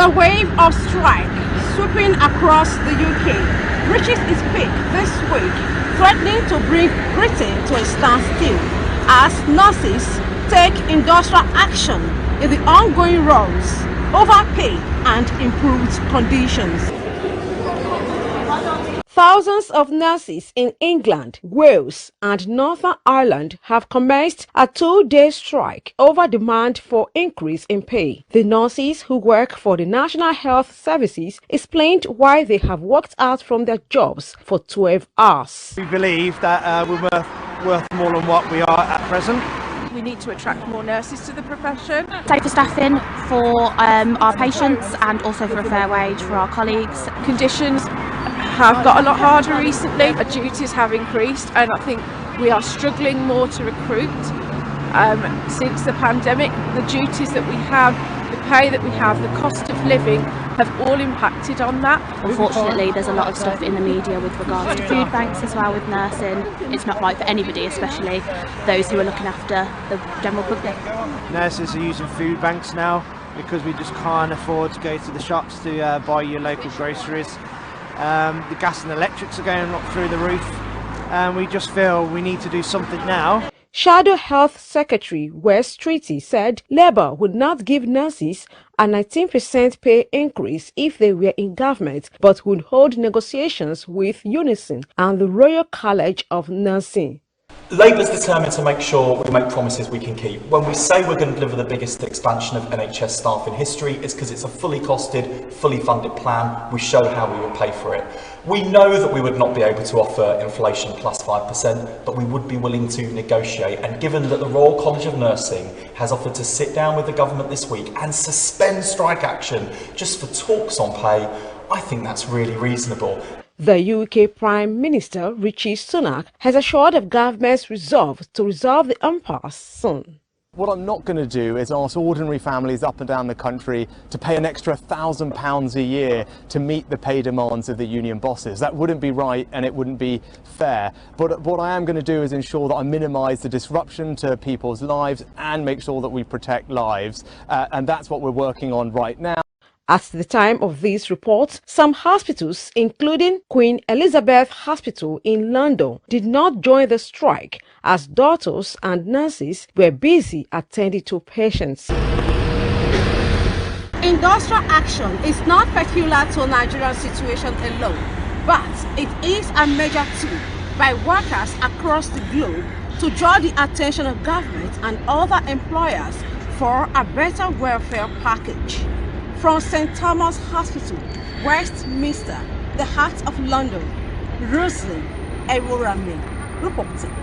A wave of strike sweeping across the UK reaches its peak this week, threatening to bring Britain to a standstill as nurses take industrial action in the ongoing rows over pay and improved conditions. Thousands of nurses in England, Wales and Northern Ireland have commenced a 2-day strike over demand for increase in pay. The nurses who work for the National Health Services explained why they have walked out from their jobs for 12 hours. We believe that we're worth more than what we are at present. We need to attract more nurses to the profession. Safer staffing for our patients and also for a fair wage for our colleagues. Conditions have got a lot harder recently. Our duties have increased and I think we are struggling more to recruit. Since the pandemic, the duties that we have, the pay that we have, the cost of living have all impacted on that. Unfortunately, there's a lot of stuff in the media with regards to food banks as well with nursing. It's not right for anybody, especially those who are looking after the general public. Nurses are using food banks now because we just can't afford to go to the shops to buy your local groceries. The gas and electrics are going up through the roof and we just feel we need to do something now. Shadow Health Secretary Wes Streety said Labour would not give nurses a 19% pay increase if they were in government, but would hold negotiations with Unison and the Royal College of Nursing. Labour's determined to make sure we make promises we can keep. When we say we're going to deliver the biggest expansion of NHS staff in history, it's because it's a fully costed, fully funded plan. We show how we would pay for it. We know that we would not be able to offer inflation plus 5%, but we would be willing to negotiate. And given that the Royal College of Nursing has offered to sit down with the government this week and suspend strike action just for talks on pay, I think that's really reasonable. The UK Prime Minister Rishi Sunak has assured of government's resolve to resolve the impasse soon. What I'm not going to do is ask ordinary families up and down the country to pay an extra £1,000 a year to meet the pay demands of the union bosses. That wouldn't be right and it wouldn't be fair. But what I am going to do is ensure that I minimise the disruption to people's lives and make sure that we protect lives. And that's what we're working on right now. At the time of this report, some hospitals, including Queen Elizabeth Hospital in London, did not join the strike as doctors and nurses were busy attending to patients. Industrial action is not peculiar to Nigerian situation alone, but it is a major tool by workers across the globe to draw the attention of government and other employers for a better welfare package. From St. Thomas Hospital, Westminster, the heart of London, Roseline Ebhoramen reporting.